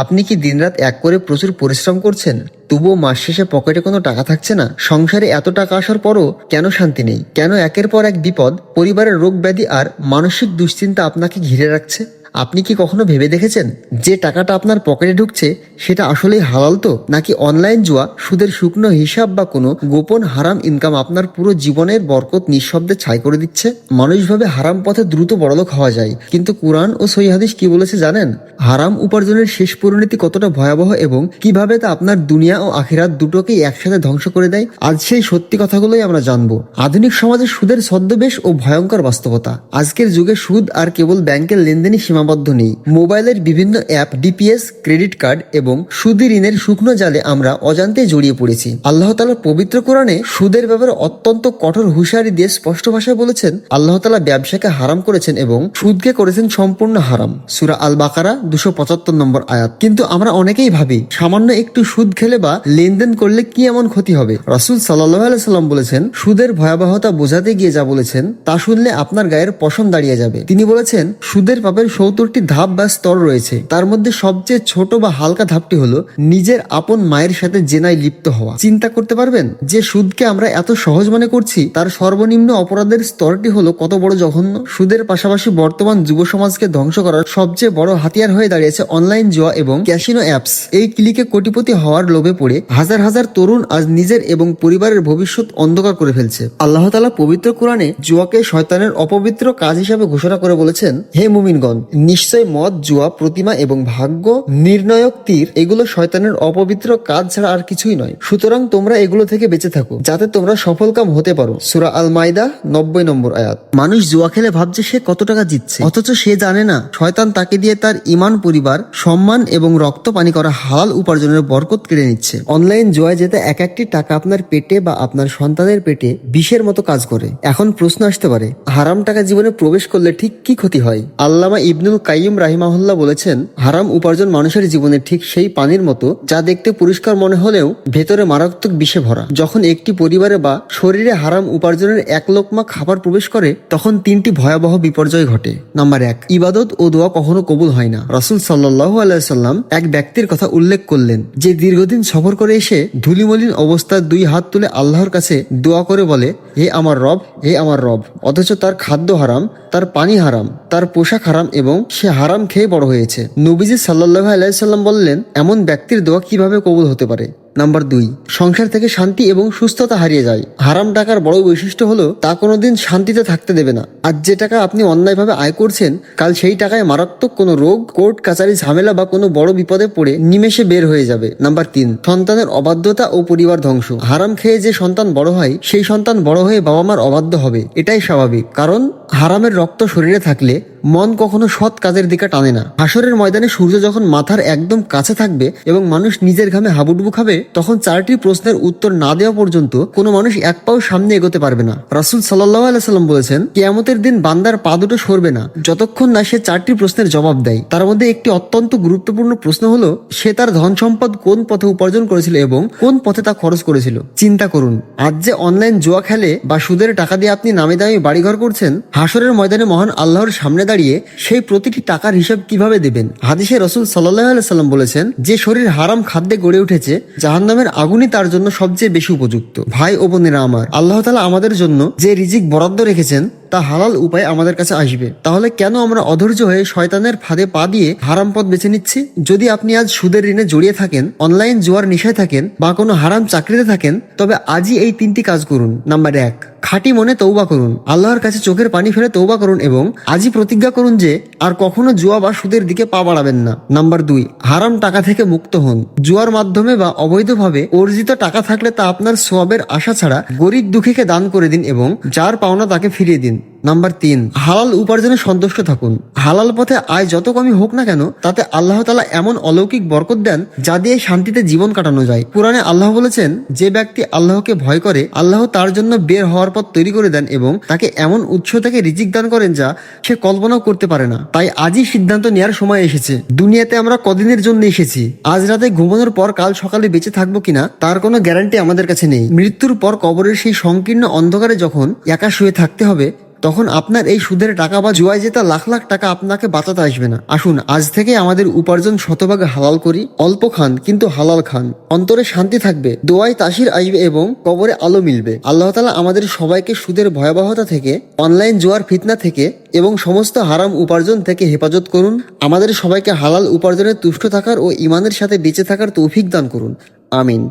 আপনি কি দিনরাত এক করে প্রচুর পরিশ্রম করছেন, তবুও মাস শেষে পকেটে কোনো টাকা থাকছে না? সংসারে এত টাকা আসার পরও কেন শান্তি নেই? কেন একের পর এক বিপদ, পরিবারের রোগ ব্যাধি আর মানসিক দুশ্চিন্তা আপনাকে ঘিরে রাখছে? আপনি কি কখনো ভেবে দেখেছেন যে টাকাটা আপনার পকেটে ঢুকছে সেটা আসলেই হালাল তো, নাকি অনলাইন জুয়া, সুদের শুকনো হিসাব বা কোনো গোপন হারাম ইনকাম আপনার পুরো জীবনের বরকত নিঃশব্দে ছাই করে দিচ্ছে? মানুষ ভাবে হারাম পথে দ্রুত বড়লোক হওয়া যায়, কিন্তু কোরআন ও সহিহ হাদিস কি বলেছে জানেন? হারাম উপার্জনের শেষ পরিণতি কতটা ভয়াবহ এবং কিভাবে তা আপনার দুনিয়া ও আখিরাত দুটোকেই একসাথে ধ্বংস করে দেয়। আজ সেই সত্যি কথাগুলোই আমরা জানবো। আধুনিক সমাজে সুদের ছদ্মবেশ ও ভয়ঙ্কর বাস্তবতা। আজকের যুগে সুদ আর কেবল ব্যাংকের লেনদেনই সীমাবদ্ধ নেই। মোবাইলের বিভিন্ন অ্যাপ, ডিপিএস, ক্রেডিট কার্ড এবং সুদি ঋণের শুকনো জালে আমরা অজান্তে জড়িয়ে পড়েছি। আল্লাহ তাআলার পবিত্র কোরআনে সুদের ব্যাপারে অত্যন্ত কঠোর হুঁশিয়ারি দিয়ে স্পষ্ট ভাষায় বলেছেন, আল্লাহ তাআলা ব্যবসাকে হারাম করেছেন এবং সুদকে করেছেন সম্পূর্ণ হারাম। সূরা আল বাকারা 275 নম্বর আয়াত। কিন্তু আমরা অনেকেই ভাবি সামান্য একটু সুদ খেলে বা লেনদেন করলে কি এমন ক্ষতি হবে? রাসূল সাল্লাল্লাহু আলাইহি সাল্লাম বলেছেন, সুদের ভয়াবহতা বোঝাতে গিয়ে যা বলেছেন তা শুনলে আপনার গায়ের পশম দাঁড়িয়ে যাবে। তিনি বলেছেন, সুদের পাপের 70টি ধাপ বা স্তর রয়েছে। তার মধ্যে সবচেয়ে ছোট বা হালকা ধাপটি হলো নিজের আপন মায়ের সাথে জেনায় লিপ্ত হওয়া। চিন্তা করতে পারবেন যে সুদকে আমরা এত সহজ মনে করছি তার সর্বনিম্ন অপরাধের স্তরটি হলো কত বড় জঘন্য। সুদের পাশাপাশি বর্তমান যুব সমাজকে ধ্বংস করার সবচেয়ে বড় হাতিয়ার হয়ে দাঁড়িয়েছে অনলাইন জুয়া এবং ক্যাসিনো অ্যাপস। এই ক্লিকে কোটিপতি হওয়ার লোভে পড়ে হাজার হাজার তরুণ আজ নিজের এবং পরিবারের ভবিষ্যৎ অন্ধকার করে ফেলছে। আল্লাহ তাআলা পবিত্র কোরআনে জুয়াকে শয়তানের অপবিত্র কাজ হিসাবে ঘোষণা করে বলেছেন, হে মুমিনগণ, নিশ্চয় মদ, জুয়া, প্রতিমা এবং ভাগ্য নির্ণায়ক তীর এগুলো শয়তানের অপবিত্র কাজ ছাড়া আর কিছুই নয়। সুতরাং তোমরা এগুলো থেকে বেঁচে থাকো যাতে তোমরা সফলকাম হতে পারো। সূরা আল মাইদা 90 নম্বর আয়াত। মানুষ জুয়া খেলে ভাবছে সে কত টাকা জিতছে, অথচ সে জানে না শয়তান তাকে দিয়ে তার ঈমান, পরিবার, সম্মান এবং রক্ত পানি করা হালাল উপার্জনের বরকত কেড়ে নিচ্ছে। অনলাইন জুয়ায় যেতে এক একটি টাকা আপনার পেটে বা আপনার সন্তানের পেটে বিষের মতো কাজ করে। এখন প্রশ্ন আসতে পারে, হারাম টাকা জীবনে প্রবেশ করলে ঠিক কি ক্ষতি হয়? আল্লামা ইবনুল কাইয়িম রাহিমাহুল্লাহ বলেছেন, হারাম উপার্জন মানুষের জীবনে ঠিক সেই পানির মতো যা দেখতে পরিষ্কার মনে হলেও ভেতরে মারাত্মক বিষে ভরা। যখন একটি পরিবারে বা শরীরে হারাম উপার্জনের এক লোকমা খাবার প্রবেশ করে তখন 3টি ভয়াবহ বিপর্যয় ঘটে। নাম্বার 1, ইবাদত ও দোয়া কখনো কবুল হয় না। রাসূল সাল্লাল্লাহু আলাইহি সাল্লাম এক ব্যক্তির কথা উল্লেখ করলেন যে দীর্ঘদিন সফর করে এসে ধুলিমলিন অবস্থায় 2 হাত তুলে আল্লাহর কাছে দোয়া করে বলে, হে আমার রব, হে আমার রব, অথচ তার খাদ্য হারাম, তার পানি হারাম, তার পোশাক হারাম এবং সে হারাম খেয়ে বড় হয়েছে। নবীজি সাল্লাল্লাহু আলাইহি সাল্লাম বললেন, এমন ব্যক্তির দোয়া কিভাবে কবুল হতে পারে? নাম্বার 2, সংসার থেকে শান্তি এবং সুস্থতা হারিয়ে যায়। হারাম টাকার বড় বৈশিষ্ট্য হলো তা কোনোদিন শান্তিতে থাকতে দেবে না। আজ যে টাকা আপনি অন্যায়ভাবে আয় করছেন, কাল সেই টাকায় মারাত্মক কোনো রোগ, কোর্ট কাচারি ঝামেলা বা কোনো বড় বিপদে পড়ে নিমেষে বের হয়ে যাবে। নাম্বার 3, সন্তানের অবাধ্যতা ও পরিবার ধ্বংস। হারাম খেয়ে যে সন্তান বড় হয় সেই সন্তান বড় হয়ে বাবা মার অবাধ্য হবে, এটাই স্বাভাবিক। কারণ হারামের রক্ত শরীরে থাকলে মন কখনো সৎ কাজের দিকে টানে না। হাসরের ময়দানে সূর্য যখন মাথার একদম কাছে থাকবে এবং মানুষ নিজের ঘামে হাবুডুবু খাবে, তখন 4টি প্রশ্নের উত্তর না দেওয়া পর্যন্ত কোনো মানুষ এক পাও সামনে এগোতে পারবে না। রাসূল সাল্লাল্লাহু আলাইহি সাল্লাম বলেছেন, কিয়ামতের দিন বান্দার পা দুটো সরবে না যতক্ষণ না সে 4টি প্রশ্নের জবাব দেয়। তার মধ্যে একটি অত্যন্ত গুরুত্বপূর্ণ প্রশ্ন হলো সে তার ধন সম্পদ কোন পথে উপার্জন করেছিল এবং কোন পথে তা খরচ করেছিল। চিন্তা করুন, আজ যে অনলাইন জুয়া খেলে বা সুদের টাকা দিয়ে আপনি নামি দামি বাড়িঘর করছেন, হাসরের ময়দানে মহান আল্লাহর সামনে দাঁড়িয়ে সেই প্রতিটি টাকার হিসাব কিভাবে দেবেন? হাদিসে রাসূল সাল্লাল্লাহু আলাইহি সাল্লাম বলেছেন, যে শরীর হারাম খাদ্যে গড়ে উঠেছে জাহান্নামের আগুনই তার জন্য সবচেয়ে বেশি উপযুক্ত। ভাই ও বোনেরা আমার, আল্লাহ তাআলা আমাদের জন্য যে রিজিক বরাদ্দ রেখেছেন তা হালাল উপায় আমাদের কাছে আসবে। তাহলে কেন আমরা অধৈর্য হয়ে শয়তানের ফাঁদে পা দিয়ে হারাম পথ বেছে নিচ্ছি? যদি আপনি আজ সুদের ঋণে জড়িয়ে থাকেন, অনলাইন জুয়ার নেশায় থাকেন বা কোনো হারাম চাকরিতে থাকেন, তবে আজই এই 3টি কাজ করুন। নাম্বার 1, খাঁটি মনে তওবা করুন। আল্লাহর কাছে চোখের পানি ফেলে তওবা করুন এবং আজই প্রতিজ্ঞা করুন যে আর কখনো জুয়া বা সুদের দিকে পা বাড়াবেন না। নাম্বার 2, হারাম টাকা থেকে মুক্ত হন। জুয়ার মাধ্যমে বা অবৈধভাবে অর্জিত টাকা থাকলে তা আপনার সওয়াবের আশা ছাড়া গরিব দুঃখীকে দান করে দিন এবং যার পাওনা তাকে ফিরিয়ে দিন। নাম্বার 3, হালাল উপার্জনে সন্তুষ্ট থাকুন। হালাল পথে আয় যত কমই হোক না কেন, তাতে আল্লাহ তাআলা এমন অলৌকিক বরকত দেন যা দিয়ে শান্তিতে জীবন কাটানো যায়। কুরআনে আল্লাহ বলেছেন, যে ব্যক্তি আল্লাহকে ভয় করে আল্লাহ তার জন্য বের হওয়ার পথ তৈরি করে দেন এবং তাকে এমন উৎস থেকে রিজিক দান করেন যা সে কল্পনাও করতে পারে না। তাই আজই সিদ্ধান্ত নেওয়ার সময় এসেছে। দুনিয়াতে আমরা কদিনের জন্য এসেছি? আজ রাতে ঘুমানোর পর কাল সকালে বেঁচে থাকবো কিনা তার কোনো গ্যারান্টি আমাদের কাছে নেই। মৃত্যুর পর কবরের সেই সংকীর্ণ অন্ধকারে যখন একা শুয়ে থাকতে হবে, তখন আপনার এই সুদের টাকা বা জুয়ায় জেতা লাখ লাখ টাকা আপনাকে বাঁচাতে আসবে না। আসুন আজ থেকে আমাদের উপার্জন শতভাগ হালাল করি। অল্প খান কিন্তু হালাল খান, অন্তরে শান্তি থাকবে, দোয়ায় তাসির আসবে এবং কবরে আলো মিলবে। আল্লাহ তাআলা আমাদের সবাইকে সুদের ভয়াবহতা থেকে, অনলাইন জুয়ার ফিতনা থেকে এবং সমস্ত হারাম উপার্জন থেকে হেফাজত করুন। আমাদের সবাইকে হালাল উপার্জনে তুষ্ট থাকার ও ইমানের সাথে বেঁচে থাকার তৌফিক দান করুন। আমিন।